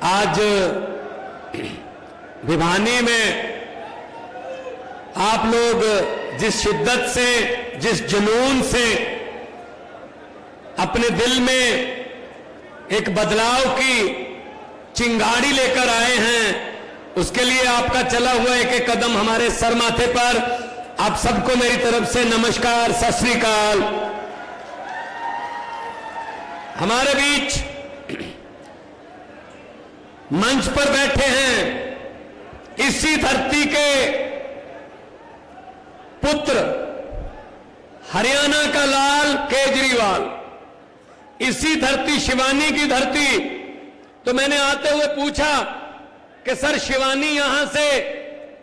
आज भिवानी में आप लोग जिस शिद्दत से, जिस जुनून से अपने दिल में एक बदलाव की चिंगारी लेकर आए हैं, उसके लिए आपका चला हुआ एक एक कदम हमारे सर माथे पर। आप सबको मेरी तरफ से नमस्कार, सत श्री अकाल। हमारे बीच मंच पर बैठे हैं इसी धरती के पुत्र, हरियाणा का लाल केजरीवाल, इसी धरती शिवानी की धरती। तो मैंने आते हुए पूछा कि सर शिवानी यहां से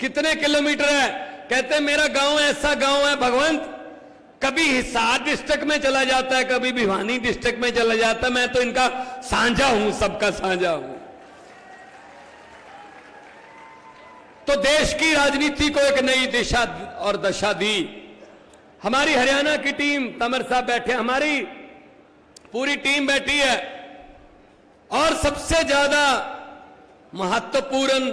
कितने किलोमीटर है? कहते मेरा गांव ऐसा गांव है भगवंत, कभी हिसार डिस्ट्रिक्ट में चला जाता है, कभी भिवानी डिस्ट्रिक्ट में चला जाता है। मैं तो इनका साझा हूं, सबका साझा हूं। तो देश की राजनीति को एक नई दिशा और दशा दी। हमारी हरियाणा की टीम, तंवर साहब बैठे, हमारी पूरी टीम बैठी है। और सबसे ज्यादा महत्वपूर्ण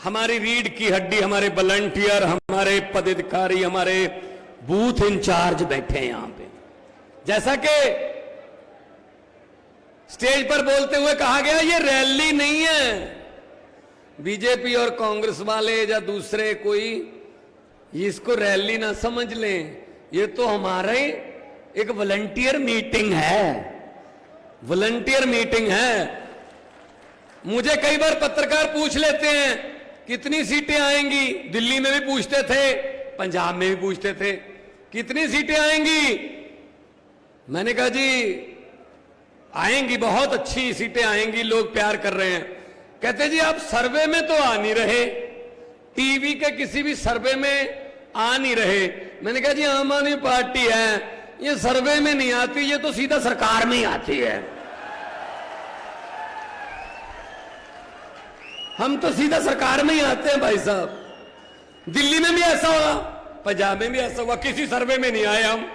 हमारी रीढ़ की हड्डी, हमारे वॉलंटियर, हमारे पदाधिकारी, हमारे बूथ इंचार्ज बैठे हैं यहां पे। जैसा कि स्टेज पर बोलते हुए कहा गया, ये रैली नहीं है बीजेपी और कांग्रेस वाले या दूसरे कोई, इसको रैली ना समझ लें, ये तो हमारे एक वॉलंटियर मीटिंग है, वॉलंटियर मीटिंग है। मुझे कई बार पत्रकार पूछ लेते हैं कितनी सीटें आएंगी, दिल्ली में भी पूछते थे, पंजाब में भी पूछते थे कितनी सीटें आएंगी। मैंने कहा जी आएंगी, बहुत अच्छी सीटें आएंगी, लोग प्यार कर रहे हैं। कहते जी आप सर्वे में तो आ नहीं रहे, टीवी के किसी भी सर्वे में आ नहीं रहे। मैंने कहा जी आम आदमी पार्टी है, ये सर्वे में नहीं आती, ये तो सीधा सरकार में ही आती है। हम तो सीधा सरकार में ही आते हैं भाई साहब। दिल्ली में भी ऐसा हुआ, पंजाब में भी ऐसा हुआ, किसी सर्वे में नहीं आए, हम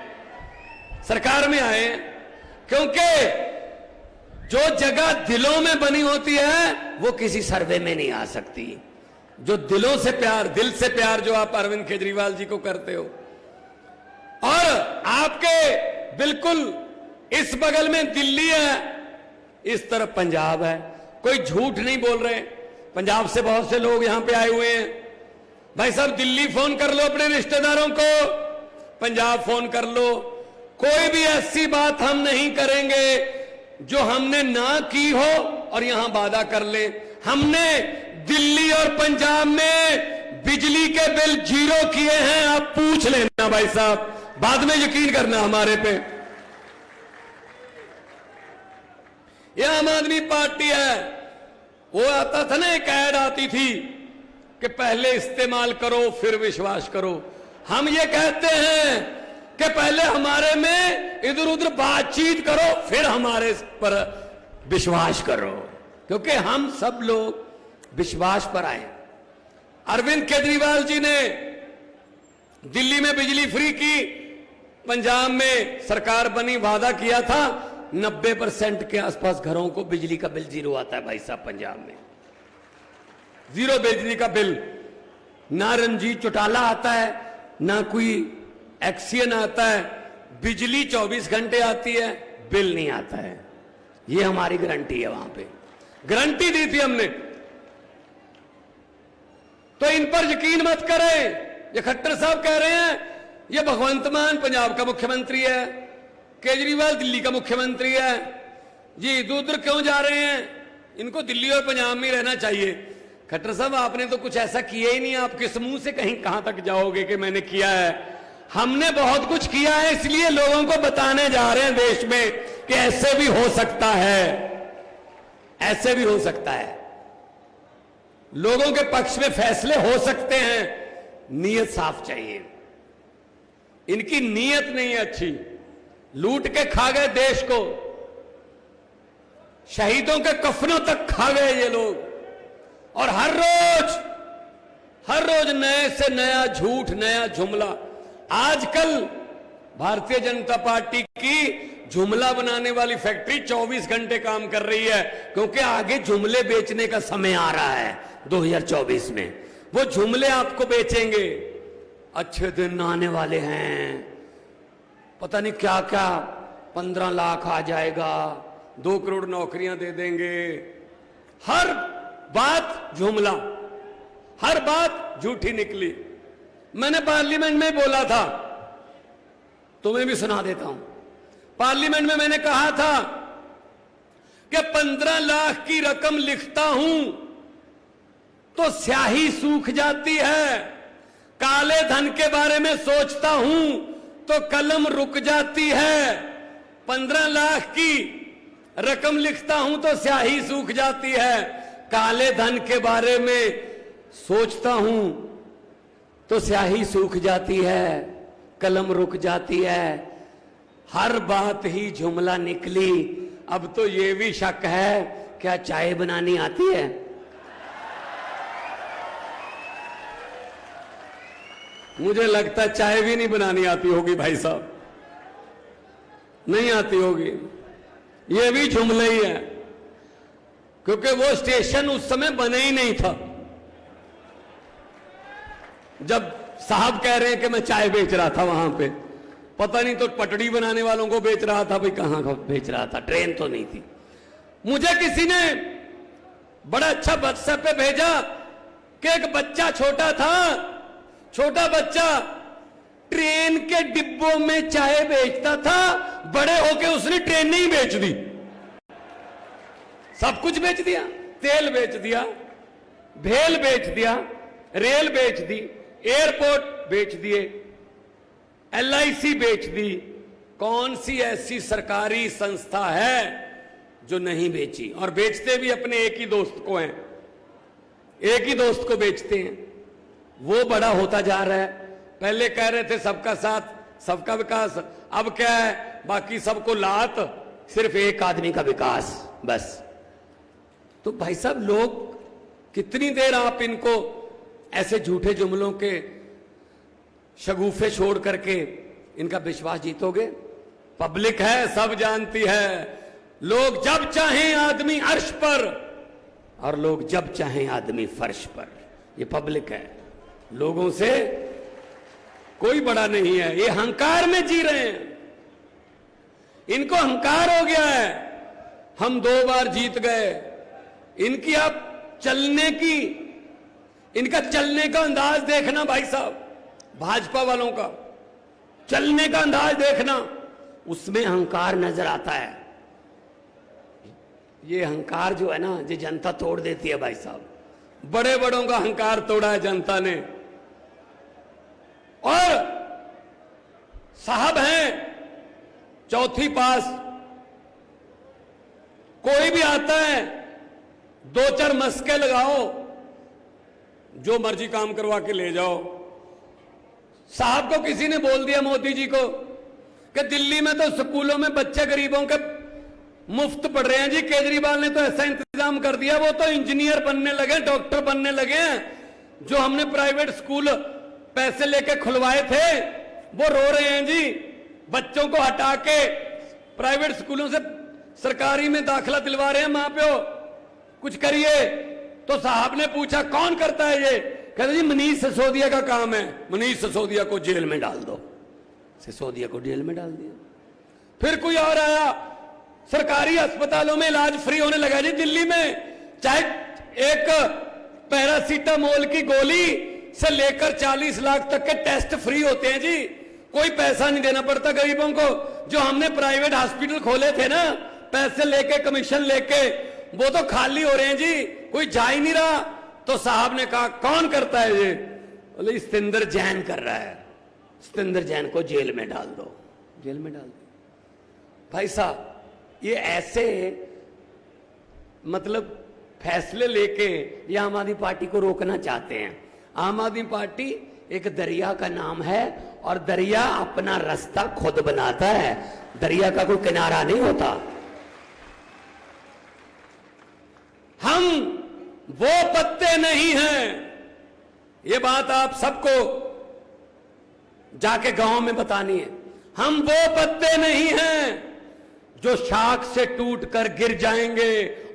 सरकार में आए। क्योंकि जो जगह दिलों में बनी होती है वो किसी सर्वे में नहीं आ सकती। जो दिलों से प्यार, दिल से प्यार जो आप अरविंद केजरीवाल जी को करते हो, और आपके बिल्कुल इस बगल में दिल्ली है, इस तरफ पंजाब है। कोई झूठ नहीं बोल रहे, पंजाब से बहुत से लोग यहां पे आए हुए हैं। भाई साहब दिल्ली फोन कर लो अपने रिश्तेदारों को, पंजाब फोन कर लो, कोई भी ऐसी बात हम नहीं करेंगे जो हमने ना की हो और यहां वादा कर ले। हमने दिल्ली और पंजाब में बिजली के बिल 0 किए हैं, आप पूछ लेना भाई साहब, बाद में यकीन करना हमारे पे। यह आम आदमी पार्टी है। वो आता था ना, एक ऐड आती थी कि पहले इस्तेमाल करो फिर विश्वास करो। हम ये कहते हैं कि पहले हमारे में इधर उधर बातचीत करो फिर हमारे पर विश्वास करो, क्योंकि हम सब लोग विश्वास पर आए। अरविंद केजरीवाल जी ने दिल्ली में बिजली फ्री की, पंजाब में सरकार बनी, वादा किया था 90% के आसपास घरों को बिजली का बिल 0 आता है भाई साहब। पंजाब में 0 बिजली का बिल, ना रंजीत चौटाला आता है, ना कोई एक्सियन आता है, बिजली 24 घंटे आती है, बिल नहीं आता है। ये हमारी गारंटी है, वहां पे गारंटी दी थी हमने। तो इन पर यकीन मत करें। ये खट्टर साहब कह रहे हैं ये भगवंत मान पंजाब का मुख्यमंत्री है, केजरीवाल दिल्ली का मुख्यमंत्री है जी, इधर उधर क्यों जा रहे हैं, इनको दिल्ली और पंजाब में रहना चाहिए। खट्टर साहब आपने तो कुछ ऐसा किया ही नहीं, आप किस मुंह से कहीं कहां तक जाओगे कि मैंने किया है। हमने बहुत कुछ किया है, इसलिए लोगों को बताने जा रहे हैं देश में कि ऐसे भी हो सकता है, ऐसे भी हो सकता है, लोगों के पक्ष में फैसले हो सकते हैं। नीयत साफ चाहिए, इनकी नीयत नहीं है अच्छी। लूट के खा गए देश को, शहीदों के कफनों तक खा गए ये लोग, और हर रोज नए से नया झूठ, नया जुमला। आजकल भारतीय जनता पार्टी की जुमला बनाने वाली फैक्ट्री 24 घंटे काम कर रही है, क्योंकि आगे जुमले बेचने का समय आ रहा है 2024 में। वो जुमले आपको बेचेंगे। अच्छे दिन आने वाले हैं, पता नहीं क्या क्या, 15 लाख आ जाएगा, 2 करोड़ नौकरियां दे देंगे। हर बात जुमला, हर बात झूठी निकली। मैंने पार्लियामेंट में बोला था, तुम्हें भी सुना देता हूं। पार्लियामेंट में मैंने कहा था कि 15 लाख की रकम लिखता हूं तो स्याही सूख जाती है, काले धन के बारे में सोचता हूं तो कलम रुक जाती है। 15 लाख की रकम लिखता हूं तो स्याही सूख जाती है, काले धन के बारे में सोचता हूं तो स्याही सूख जाती है, कलम रुक जाती है। हर बात ही जुमला निकली। अब तो ये भी शक है, क्या चाय बनानी आती है? मुझे लगता है चाय भी नहीं बनानी आती होगी भाई साहब, नहीं आती होगी। ये भी जुमला ही है, क्योंकि वो स्टेशन उस समय बने ही नहीं था जब साहब कह रहे हैं कि मैं चाय बेच रहा था वहां पे। पता नहीं तो पटड़ी बनाने वालों को बेच रहा था, भाई कहां का बेच रहा था, ट्रेन तो नहीं थी। मुझे किसी ने बड़ा अच्छा व्हाट्सएप पे भेजा कि एक बच्चा छोटा बच्चा ट्रेन के डिब्बों में चाय बेचता था, बड़े होके उसने ट्रेन नहीं बेच दी, सब कुछ बेच दिया। तेल बेच दिया, भेल बेच दिया, रेल बेच दी, एयरपोर्ट बेच दिए, LIC बेच दी। कौन सी ऐसी सरकारी संस्था है जो नहीं बेची? और बेचते भी अपने एक ही दोस्त को हैं, एक ही दोस्त को बेचते हैं। वो बड़ा होता जा रहा है। पहले कह रहे थे सबका साथ सबका विकास, अब क्या है, बाकी सबको लात, सिर्फ एक आदमी का विकास बस। तो भाई साहब, लोग कितनी देर आप इनको ऐसे झूठे जुमलों के शगुफे छोड़ करके इनका विश्वास जीतोगे? पब्लिक है, सब जानती है। लोग जब चाहें आदमी अर्श पर और लोग जब चाहें आदमी फर्श पर। ये पब्लिक है, लोगों से कोई बड़ा नहीं है। ये अहंकार में जी रहे हैं, इनको अहंकार हो गया है। हम 2 बार जीत गए। इनकी आप चलने की, इनका चलने का अंदाज देखना भाई साहब, भाजपा वालों का चलने का अंदाज देखना, उसमें अहंकार नजर आता है। ये अहंकार जो है ना, ये जनता तोड़ देती है भाई साहब। बड़े बड़ों का अहंकार तोड़ा है जनता ने। और साहब हैं 4थी पास, कोई भी आता है 2-4 मस्के लगाओ, जो मर्जी काम करवा के ले जाओ। साहब को किसी ने बोल दिया, मोदी जी को, कि दिल्ली में तो स्कूलों में बच्चे गरीबों के मुफ्त पढ़ रहे हैं जी। केजरीवाल ने तो ऐसा इंतजाम कर दिया, वो तो इंजीनियर बनने लगे, डॉक्टर बनने लगे हैं। जो हमने प्राइवेट स्कूल पैसे लेके खुलवाए थे वो रो रहे हैं जी। बच्चों को हटा के प्राइवेट स्कूलों से सरकारी में दाखिला दिलवा रहे हैं मां प्यो, कुछ करिए। तो साहब ने पूछा कौन करता है ये? कहते जी मनीष सिसोदिया का काम है। मनीष सिसोदिया को जेल में डाल दो। सिसोदिया को जेल में डाल दिया। फिर कोई और आया, सरकारी अस्पतालों में इलाज फ्री होने लगा जी दिल्ली में। चाहे एक पैरासीटामोल की गोली से लेकर 40 लाख तक के टेस्ट फ्री होते हैं जी। कोई पैसा नहीं देना पड़ता गरीबों को। जो हमने प्राइवेट हॉस्पिटल खोले थे ना, पैसे लेके, कमीशन लेके, वो तो खाली हो रहे हैं जी, कोई जा ही नहीं रहा। तो साहब ने कहा कौन करता है ये? बोले सतेंद्र जैन कर रहा है। सतेंद्र जैन को जेल में डाल दो। जेल में डाल दो। भाई साहब, ये ऐसे मतलब फैसले लेके ये आम आदमी पार्टी को रोकना चाहते हैं। आम आदमी पार्टी एक दरिया का नाम है और दरिया अपना रास्ता खुद बनाता है, दरिया का कोई किनारा नहीं होता। हम वो पत्ते नहीं हैं। ये बात आप सबको जाके गांव में बतानी है। हम वो पत्ते नहीं हैं जो शाख से टूटकर गिर जाएंगे,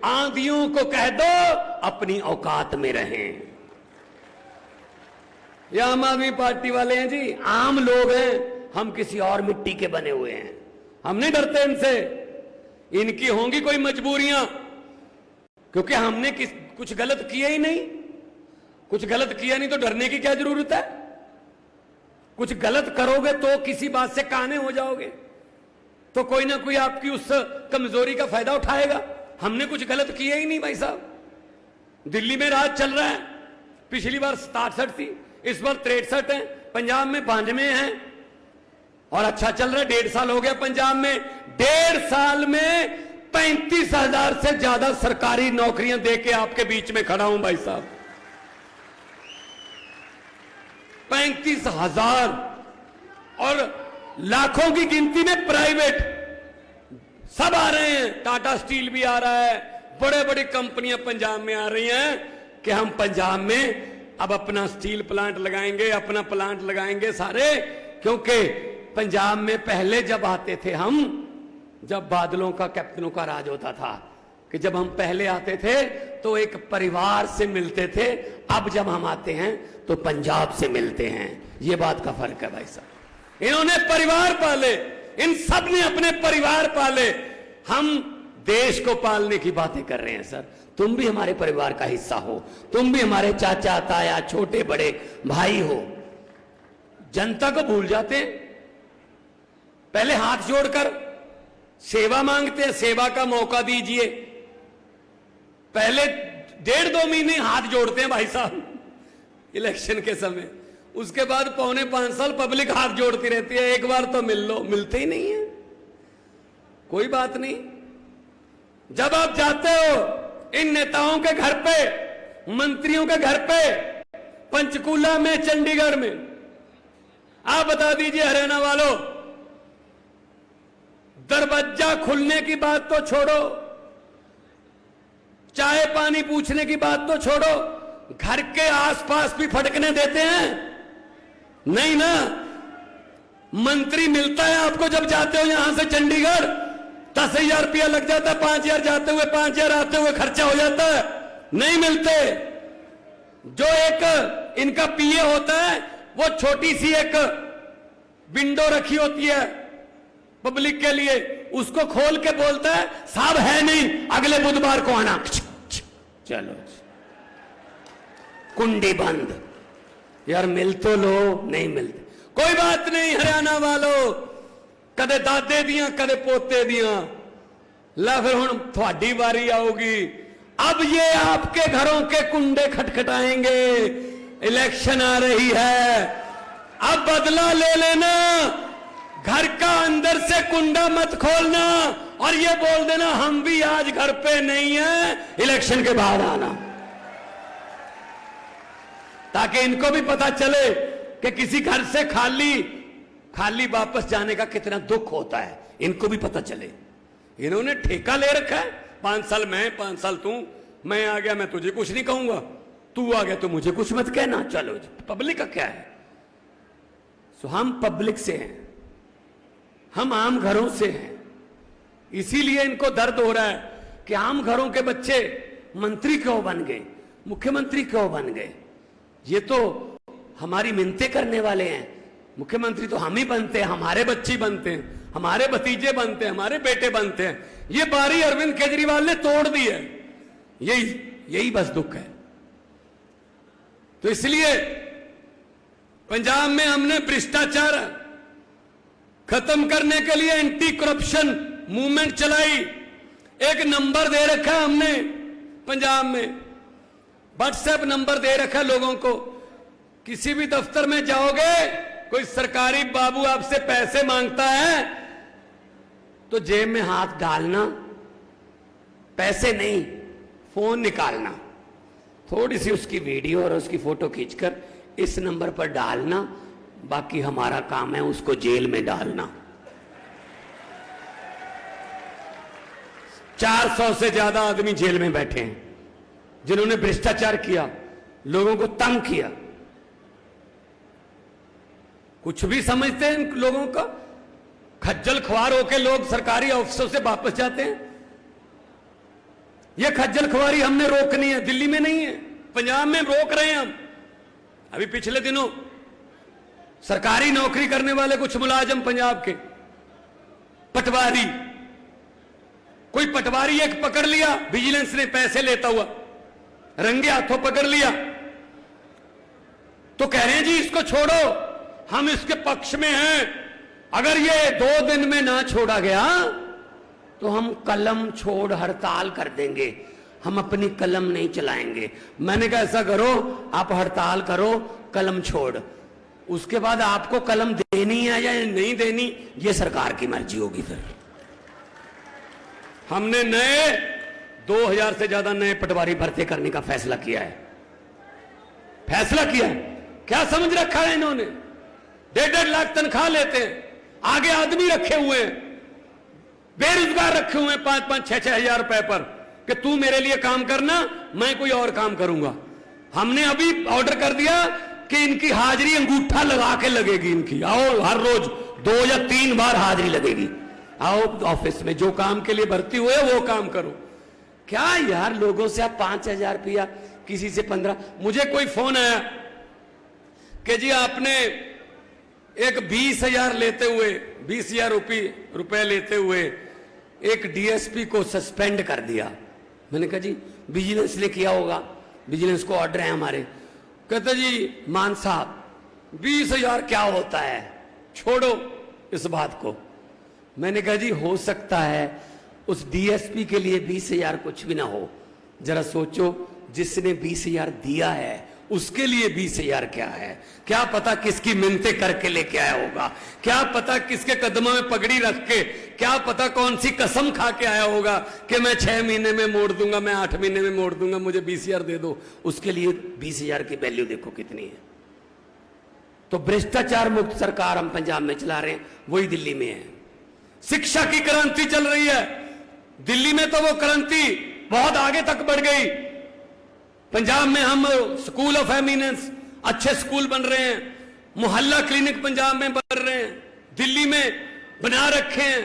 आंधियों को कह दो अपनी औकात में रहें। ये आम आदमी पार्टी वाले हैं जी, आम लोग हैं, हम किसी और मिट्टी के बने हुए हैं, हम नहीं डरते इनसे। इनकी होंगी कोई मजबूरियां, क्योंकि हमने कुछ गलत किया ही नहीं। कुछ गलत किया नहीं तो डरने की क्या जरूरत है? कुछ गलत करोगे तो किसी बात से काने हो जाओगे, तो कोई ना कोई आपकी उस कमजोरी का फायदा उठाएगा। हमने कुछ गलत किया ही नहीं भाई साहब। दिल्ली में राज चल रहा है, पिछली बार 67 थी, इस बार 63 है, पंजाब में 92 है, और अच्छा चल रहा है। 1.5 साल हो गया पंजाब में, 1.5 साल में 35,000 से ज्यादा सरकारी नौकरियां देके आपके बीच में खड़ा हूं भाई साहब। 35,000, और लाखों की गिनती में प्राइवेट सब आ रहे हैं। टाटा स्टील भी आ रहा है, बड़े बड़ी कंपनियां पंजाब में आ रही हैं कि हम पंजाब में अब अपना स्टील प्लांट लगाएंगे, अपना प्लांट लगाएंगे सारे। क्योंकि पंजाब में पहले जब आते थे हम, जब बादलों का कैप्टनों का राज होता था, कि जब हम पहले आते थे तो एक परिवार से मिलते थे, अब जब हम आते हैं तो पंजाब से मिलते हैं। ये बात का फर्क है भाई साहब। इन्होंने परिवार पाले, इन सब ने अपने परिवार पाले, हम देश को पालने की बातें कर रहे हैं। सर तुम भी हमारे परिवार का हिस्सा हो, तुम भी हमारे चाचा ताया छोटे बड़े भाई हो। जनता को भूल जाते हैं, पहले हाथ जोड़कर सेवा मांगते हैं, सेवा का मौका दीजिए। पहले 1.5-2 महीने हाथ जोड़ते हैं भाई साहब इलेक्शन के समय, उसके बाद 4.25 साल पब्लिक हाथ जोड़ती रहती है, एक बार तो मिल लो, मिलते ही नहीं है। कोई बात नहीं, जब आप जाते हो इन नेताओं के घर पे, मंत्रियों के घर पे, पंचकूला में, चंडीगढ़ में, आप बता दीजिए हरियाणा वालों, दरवाजा खुलने की बात तो छोड़ो, चाय पानी पूछने की बात तो छोड़ो, घर के आसपास भी फटकने देते हैं? नहीं ना। मंत्री मिलता है आपको जब जाते हो यहां से चंडीगढ़, 10,000 रुपया लग जाता है, 5,000 जाते हुए, 5,000 आते हुए खर्चा हो जाता है, नहीं मिलते। जो एक इनका पीए होता है, वो छोटी सी एक विंडो रखी होती है पब्लिक के लिए, उसको खोल के बोलता है साहब है नहीं, अगले बुधवार को आना। चलो कुंडी बंद। यार मिल तो लो, नहीं मिलते। कोई बात नहीं हरियाणा वालों, कदे दादे दियां कदे पोते दियां, ला फिर हुण थोड़ी बारी आऊगी। अब ये आपके घरों के कुंडे खटखटाएंगे, इलेक्शन आ रही है, अब बदला ले लेना। घर का अंदर से कुंडा मत खोलना और ये बोल देना हम भी आज घर पे नहीं है, इलेक्शन के बाद आना, ताकि इनको भी पता चले कि किसी घर से खाली वापस जाने का कितना दुख होता है, इनको भी पता चले। इन्होंने ठेका ले रखा है, 5 साल मैं, 5 साल तू, मैं आ गया मैं तुझे कुछ नहीं कहूंगा, तू आ गया तो मुझे कुछ मत कहना। चलो पब्लिक का क्या है? सो हम पब्लिक से हैं, हम आम घरों से हैं, इसीलिए इनको दर्द हो रहा है कि आम घरों के बच्चे मंत्री क्यों बन गए, मुख्यमंत्री क्यों बन गए। ये तो हमारी मिन्नतें करने वाले हैं, मुख्यमंत्री तो हम ही बनते हैं, हमारे बच्चे बनते हैं, हमारे भतीजे बनते हैं, हमारे बेटे बनते हैं। ये बारी अरविंद केजरीवाल ने तोड़ दी है, यही बस दुख है। तो इसलिए पंजाब में हमने भ्रष्टाचार खत्म करने के लिए एंटी करप्शन मूवमेंट चलाई। एक नंबर दे रखा है हमने पंजाब में, व्हाट्सएप नंबर दे रखा है लोगों को। किसी भी दफ्तर में जाओगे, कोई सरकारी बाबू आपसे पैसे मांगता है तो जेब में हाथ डालना, पैसे नहीं, फोन निकालना, थोड़ी सी उसकी वीडियो और उसकी फोटो खींचकर इस नंबर पर डालना, बाकी हमारा काम है उसको जेल में डालना। 400 से ज्यादा आदमी जेल में बैठे हैं जिन्होंने भ्रष्टाचार किया, लोगों को तंग किया। कुछ भी समझते हैं इन लोगों का, खज्जल खुआर होके लोग सरकारी ऑफिसों से वापस जाते हैं। यह खज्जल खुआरी हमने रोकनी है, दिल्ली में नहीं है, पंजाब में रोक रहे हैं हम। अभी पिछले दिनों सरकारी नौकरी करने वाले कुछ मुलाजिम पंजाब के पटवारी, कोई पटवारी एक पकड़ लिया, विजिलेंस ने पैसे लेता हुआ रंगे हाथों पकड़ लिया, तो कह रहे हैं जी इसको छोड़ो, हम इसके पक्ष में हैं। अगर ये 2 दिन में ना छोड़ा गया तो हम कलम छोड़ हड़ताल कर देंगे, हम अपनी कलम नहीं चलाएंगे। मैंने कहा ऐसा करो, आप हड़ताल करो, कलम छोड़, उसके बाद आपको कलम देनी है या नहीं देनी ये सरकार की मर्जी होगी। फिर हमने नए 2000 से ज्यादा नए पटवारी भर्ती करने का फैसला किया है। फैसला किया है, क्या समझ रखा है इन्होंने? 1.5 लाख तनख्वाह लेते हैं, आगे आदमी रखे हुए हैं, बेरोजगार रखे हुए हैं 5-5, 6-6 हजार रुपए पर कि तू मेरे लिए काम करना, मैं कोई और काम करूंगा। हमने अभी ऑर्डर कर दिया कि इनकी हाजिरी अंगूठा लगा के लगेगी, इनकी आओ हर रोज 2 या 3 बार हाजिरी लगेगी, आओ ऑफिस में, जो काम के लिए भर्ती हुए वो काम करो। क्या यार, लोगों से आप 5,000 रुपया, किसी से 15। मुझे कोई फोन आया कि जी आपने एक 20,000 लेते हुए, 20,000 रुपए लेते हुए एक डीएसपी को सस्पेंड कर दिया। मैंने कहा जी विजिलेंस ने किया होगा, विजिलेंस को ऑर्डर है हमारे। कहते जी मान साहब 20,000 क्या होता है, छोड़ो इस बात को। मैंने कहा जी हो सकता है उस डीएसपी के लिए 20,000 कुछ भी ना हो, जरा सोचो जिसने 20,000 दिया है उसके लिए 20,000 क्या है? क्या पता किसकी मिन्नतें करके लेके आया होगा, क्या पता किसके कदमों में पगड़ी रख के, क्या पता कौन सी कसम खा के आया होगा कि मैं 6 महीने में मोड़ दूंगा, मैं 8 महीने में मोड़ दूंगा, मुझे 20,000 दे दो। उसके लिए 20,000 की वैल्यू देखो कितनी है। तो भ्रष्टाचार मुक्त सरकार हम पंजाब में चला रहे हैं, वही दिल्ली में है। शिक्षा की क्रांति चल रही है दिल्ली में, तो वो क्रांति बहुत आगे तक बढ़ गई। पंजाब में हम स्कूल ऑफ एमिनेंस, अच्छे स्कूल बन रहे हैं, मोहल्ला क्लिनिक पंजाब में बन रहे हैं, दिल्ली में बना रखे हैं।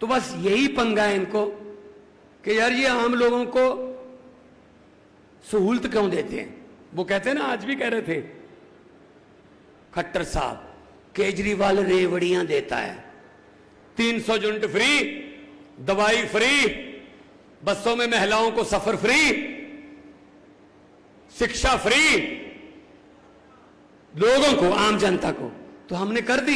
तो बस यही पंगा है इनको कि यार ये आम लोगों को सहूलत क्यों देते हैं। वो कहते हैं ना, आज भी कह रहे थे खट्टर साहब, केजरीवाल रेवड़ियां देता है, 300 यूनिट फ्री, दवाई फ्री, बसों में महिलाओं को सफर फ्री, शिक्षा फ्री, लोगों को, आम जनता को। तो हमने कर दी,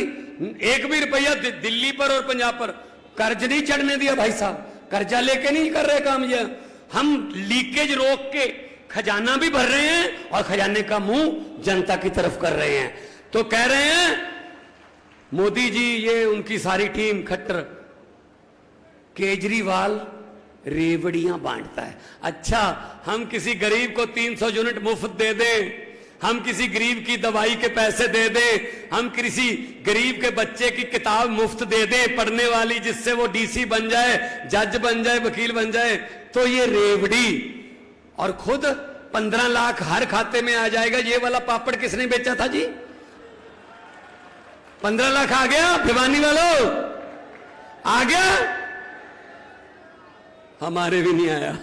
1 भी रुपया दिल्ली पर और पंजाब पर कर्ज नहीं चढ़ने दिया भाई साहब। कर्जा लेके नहीं कर रहे काम, ये हम लीकेज रोक के खजाना भी भर रहे हैं और खजाने का मुंह जनता की तरफ कर रहे हैं। तो कह रहे हैं मोदी जी, ये उनकी सारी टीम खट्टर, केजरीवाल रेवड़ियां बांटता है। अच्छा, हम किसी गरीब को 300 यूनिट मुफ्त दे दें, हम किसी गरीब की दवाई के पैसे दे दें, हम किसी गरीब के बच्चे की किताब मुफ्त दे दें पढ़ने वाली, जिससे वो डीसी बन जाए, जज बन जाए, वकील बन जाए, तो ये रेवड़ी, और खुद 15 लाख हर खाते में आ जाएगा। ये वाला पापड़ किसने बेचा था जी? 15 लाख आ गया भिवानी वालों, आ गया? हमारे भी नहीं आया,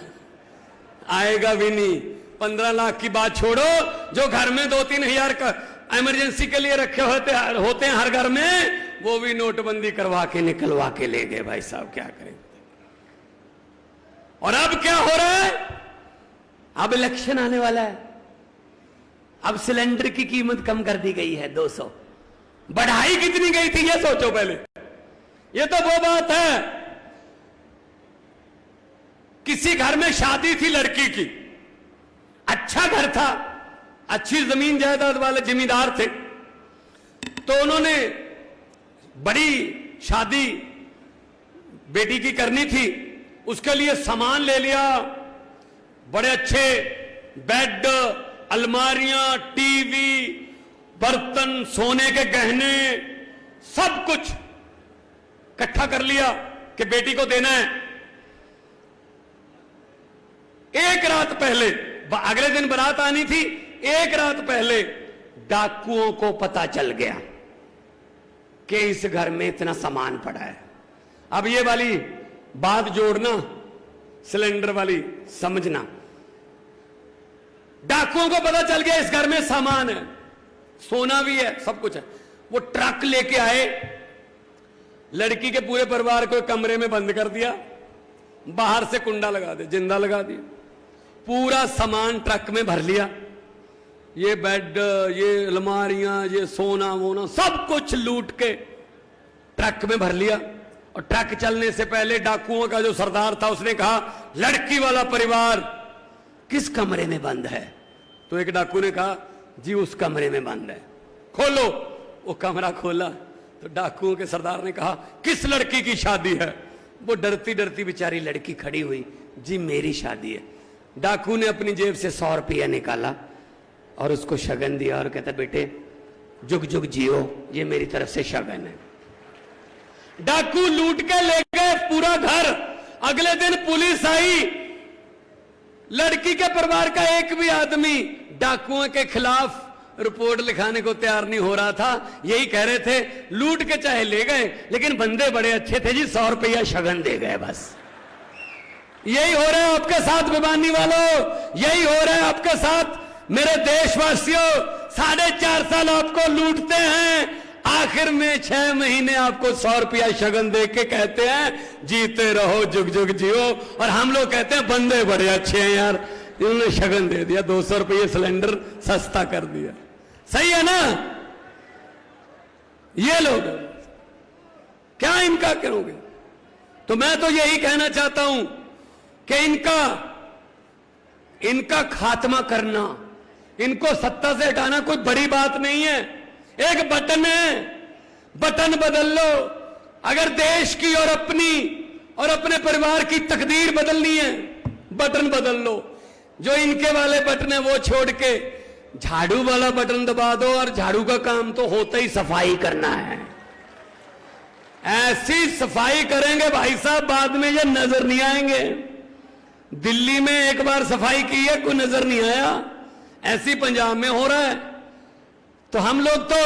आएगा भी नहीं। 15 लाख की बात छोड़ो, जो घर में 2-3 हजार का इमरजेंसी के लिए रखे होते हैं हर घर में, वो भी नोटबंदी करवा के निकलवा के ले गए। भाई साहब क्या करें। और अब क्या हो रहा है? अब इलेक्शन आने वाला है, अब सिलेंडर की कीमत कम कर दी गई है 200। बढ़ाई कितनी गई थी ये सोचो पहले। ये तो वो बात है, किसी घर में शादी थी लड़की की, अच्छा घर था, अच्छी जमीन जायदाद वाले जमींदार थे, तो उन्होंने बड़ी शादी बेटी की करनी थी, उसके लिए सामान ले लिया, बड़े अच्छे बेड, अलमारियां, टीवी, बर्तन, सोने के गहने, सब कुछ इकट्ठा कर लिया कि बेटी को देना है। एक रात पहले, अगले दिन बारात आनी थी, एक रात पहले डाकुओं को पता चल गया कि इस घर में इतना सामान पड़ा है। अब ये वाली बात जोड़ना, सिलेंडर वाली समझना। डाकुओं को पता चल गया इस घर में सामान है, सोना भी है, सब कुछ है। वो ट्रक लेके आए, लड़की के पूरे परिवार को कमरे में बंद कर दिया, बाहर से कुंडा लगा दे, जिंदा लगा दिया, पूरा सामान ट्रक में भर लिया। ये बेड, ये अलमारियां, ये सोना वोना सब कुछ लूट के ट्रक में भर लिया। और ट्रक चलने से पहले डाकुओं का जो सरदार था उसने कहा, लड़की वाला परिवार किस कमरे में बंद है? तो एक डाकू ने कहा, जी उस कमरे में बंद है, खोलो। वो कमरा खोला तो डाकुओं के सरदार ने कहा, किस लड़की की शादी है? वो डरती डरती बेचारी लड़की खड़ी हुई, जी मेरी शादी है। डाकू ने अपनी जेब से 100 रुपया निकाला और उसको शगन दिया और कहता, बेटे जुग जुग जियो, ये मेरी तरफ से शगन है। डाकू लूट के ले गए पूरा घर। अगले दिन पुलिस आई, लड़की के परिवार का एक भी आदमी डाकुओं के खिलाफ रिपोर्ट लिखाने को तैयार नहीं हो रहा था। यही कह रहे थे, लूट के चाहे ले गए लेकिन बंदे बड़े अच्छे थे जी, 100 रुपया शगन दे गए बस। यही हो रहा है आपके साथ भिवानी वालों, यही हो रहा है आपके साथ मेरे देशवासियों। 4.5 साल आपको लूटते हैं, आखिर में 6 महीने आपको 100 रुपया शगन दे के कहते हैं जीते रहो, जुग जुग जियो। और हम लोग कहते हैं बंदे बड़े अच्छे हैं यार, इन्होंने शगन दे दिया, 200 रुपये सिलेंडर सस्ता कर दिया। सही है ना? ये लोग क्या इनका करोगे? तो मैं तो यही कहना चाहता हूं कि इनका खात्मा करना, इनको सत्ता से हटाना कोई बड़ी बात नहीं है। एक बटन है, बटन बदल लो। अगर देश की और अपने परिवार की तकदीर बदलनी है, बटन बदल लो। जो इनके वाले बटन है वो छोड़ के झाड़ू वाला बटन दबा दो, और झाड़ू का काम तो होता ही सफाई करना है। ऐसी सफाई करेंगे भाई साहब, बाद में ये नजर नहीं आएंगे। दिल्ली में एक बार सफाई की है, कोई नजर नहीं आया, ऐसी पंजाब में हो रहा है। तो हम लोग तो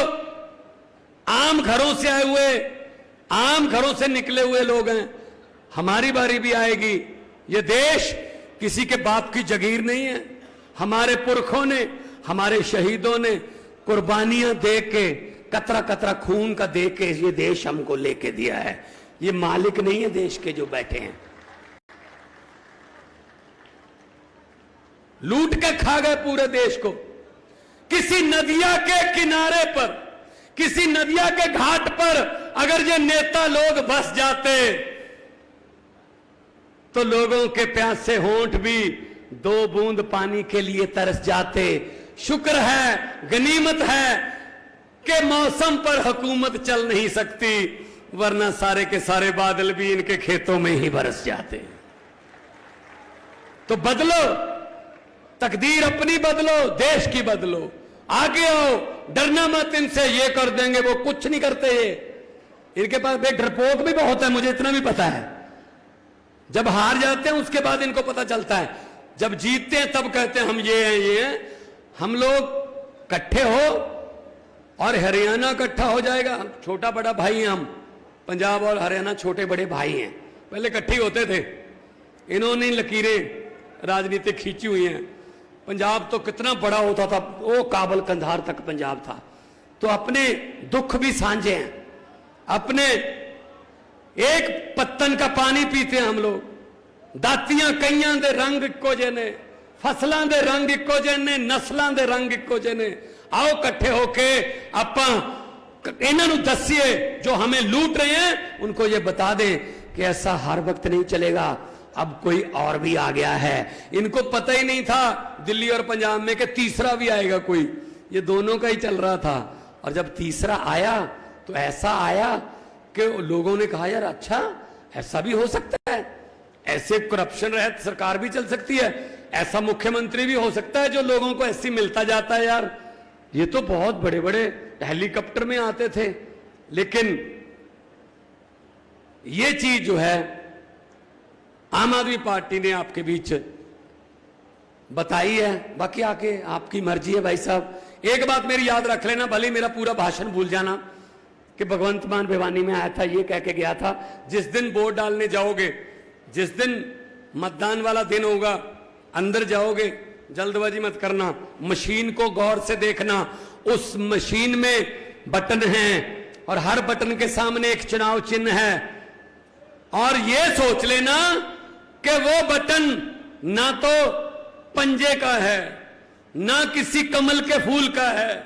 आम घरों से आए हुए, आम घरों से निकले हुए लोग हैं, हमारी बारी भी आएगी। ये देश किसी के बाप की जगीर नहीं है। हमारे पुरखों ने, हमारे शहीदों ने कुर्बानियां दे के, कतरा कतरा खून का दे के ये देश हमको लेके दिया है। ये मालिक नहीं है देश के जो बैठे हैं, लूट के खा गए पूरे देश को। किसी नदिया के किनारे पर, किसी नदिया के घाट पर अगर ये नेता लोग बस जाते तो लोगों के प्यासे होंठ भी 2 बूंद पानी के लिए तरस जाते। शुक्र है, गनीमत है कि मौसम पर हुकूमत चल नहीं सकती, वरना सारे के सारे बादल भी इनके खेतों में ही बरस जाते। तो बदलो, तकदीर अपनी बदलो, देश की बदलो, आगे आओ, डरना मत इनसे, ये कर देंगे वो कुछ नहीं करते। ये इनके पास डरपोक भी बहुत है, मुझे इतना भी पता है। जब हार जाते हैं उसके बाद इनको पता चलता है, जब जीतते हैं तब कहते हैं हम ये हैं, ये हैं। हम लोग इकट्ठे हो और हरियाणा इकट्ठा हो जाएगा। छोटा बड़ा भाई हैं हम, पंजाब और हरियाणा छोटे बड़े भाई हैं, पहले इकट्ठे होते थे। इन्होंने लकीरें राजनीतिक खींची हुई हैं। पंजाब तो कितना बड़ा होता था, वो काबल कंधार तक पंजाब था। तो अपने दुख भी साझे हैं, अपने एक पत्तन का पानी पीते हैं हम लोग। दातियां कईयां दे रंग इक्को जे ने, फसलां दे रंग इक्को जे ने, नस्लां दे रंग इक्को जे ने। आओ इकट्ठे होके आपां इन्हां नूं दस्सिए, जो हमें लूट रहे हैं उनको ये बता दें कि ऐसा हर वक्त नहीं चलेगा, अब कोई और भी आ गया है। इनको पता ही नहीं था दिल्ली और पंजाब में कि तीसरा भी आएगा कोई, ये दोनों का ही चल रहा था। और जब तीसरा आया तो ऐसा आया कि लोगों ने कहा यार अच्छा ऐसा भी हो सकता है, ऐसे करप्शन रहित सरकार भी चल सकती है, ऐसा मुख्यमंत्री भी हो सकता है जो लोगों को ऐसी मिलता जाता है। यार ये तो बहुत बड़े बड़े हेलीकॉप्टर में आते थे। लेकिन ये चीज जो है आम आदमी पार्टी ने आपके बीच बताई है। बाकी आके आपकी मर्जी है भाई साहब। एक बात मेरी याद रख लेना, भले मेरा पूरा भाषण भूल जाना, कि भगवंत मान भिवानी में आया था, ये कह के गया था जिस दिन वोट डालने जाओगे, जिस दिन मतदान वाला दिन होगा, अंदर जाओगे जल्दबाजी मत करना, मशीन को गौर से देखना, उस मशीन में बटन हैं और हर बटन के सामने एक चुनाव चिन्ह है, और ये सोच लेना कि वो बटन ना तो पंजे का है, ना किसी कमल के फूल का है,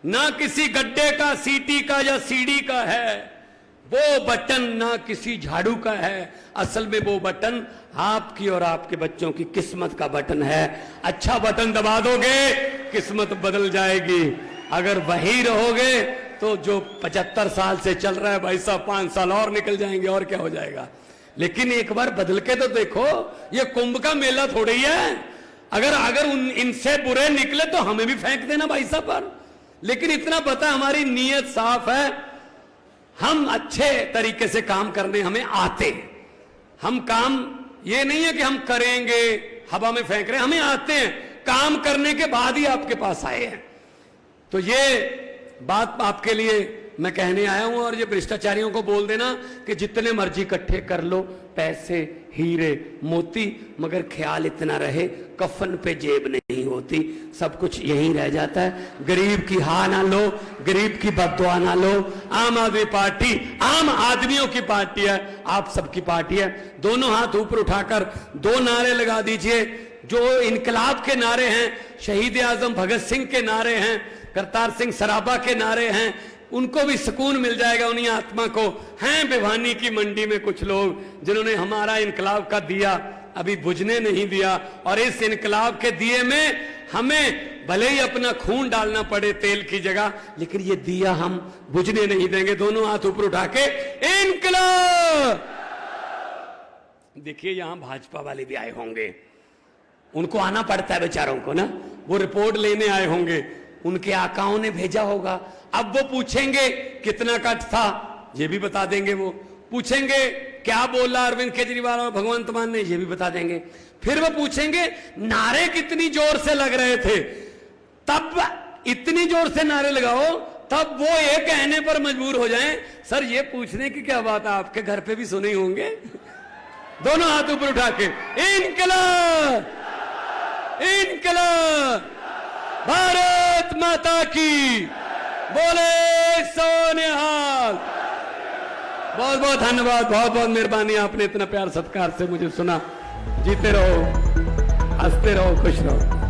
ना किसी गड्ढे का, सीटी का या सीढ़ी का है, वो बटन ना किसी झाड़ू का है, असल में वो बटन आपकी और आपके बच्चों की किस्मत का बटन है। अच्छा बटन दबा दोगे, किस्मत बदल जाएगी। अगर वही रहोगे तो जो 75 साल से चल रहा है भाई साहब, 5 साल और निकल जाएंगे और क्या हो जाएगा। लेकिन एक बार बदल के तो देखो, ये कुंभ का मेला थोड़ी है। अगर इनसे बुरे निकले तो हमें भी फेंक देना भाई साहब पर। लेकिन इतना पता हमारी नीयत साफ है, हम अच्छे तरीके से काम करने हमें आते। हम काम ये नहीं है कि हम करेंगे हवा में फेंक रहे हैं, हमें आते हैं, काम करने के बाद ही आपके पास आए हैं। तो ये बात आपके लिए मैं कहने आया हूं। और ये भ्रष्टाचारियों को बोल देना कि जितने मर्जी इकट्ठे कर लो पैसे, हीरे, मोती, मगर ख्याल इतना रहे कफन पे जेब नहीं होती, सब कुछ यहीं रह जाता है। गरीब की हा ना लो, गरीब की बद्दुआ ना लो। आम आदमी पार्टी आम आदमियों की पार्टी है, आप सबकी पार्टी है। दोनों हाथ ऊपर उठाकर 2 नारे लगा दीजिए, जो इनकलाब के नारे हैं, शहीद आजम भगत सिंह के नारे हैं, करतार सिंह सराबा के नारे हैं, उनको भी सुकून मिल जाएगा उन्हीं आत्मा को। हैं भिवानी की मंडी में कुछ लोग जिन्होंने हमारा इनकलाब का दिया अभी बुझने नहीं दिया, और इस इनकलाब के दिए में हमें भले ही अपना खून डालना पड़े तेल की जगह, लेकिन ये दिया हम बुझने नहीं देंगे। दोनों हाथ ऊपर उठा के इनकलाब। देखिए यहां भाजपा वाले भी आए होंगे, उनको आना पड़ता है बेचारों को ना, वो रिपोर्ट लेने आए होंगे, उनके आकाओं ने भेजा होगा। अब वो पूछेंगे कितना कट था, ये भी बता देंगे। वो पूछेंगे क्या बोला अरविंद केजरीवाल और भगवंत मान ने, ये भी बता देंगे। फिर वो पूछेंगे नारे कितनी जोर से लग रहे थे, तब इतनी जोर से नारे लगाओ तब वो ये कहने पर मजबूर हो जाएं सर ये पूछने की क्या बात है, आपके घर पे भी सुने ही होंगे। दोनों हाथ ऊपर उठा के इनकलाब, इनकलाब, भारत माता की बोले सोनिहाल। बहुत बहुत धन्यवाद, बहुत बहुत मेहरबानी, आपने इतना प्यार सत्कार से मुझे सुना। जीते रहो, हंसते रहो, खुश रहो।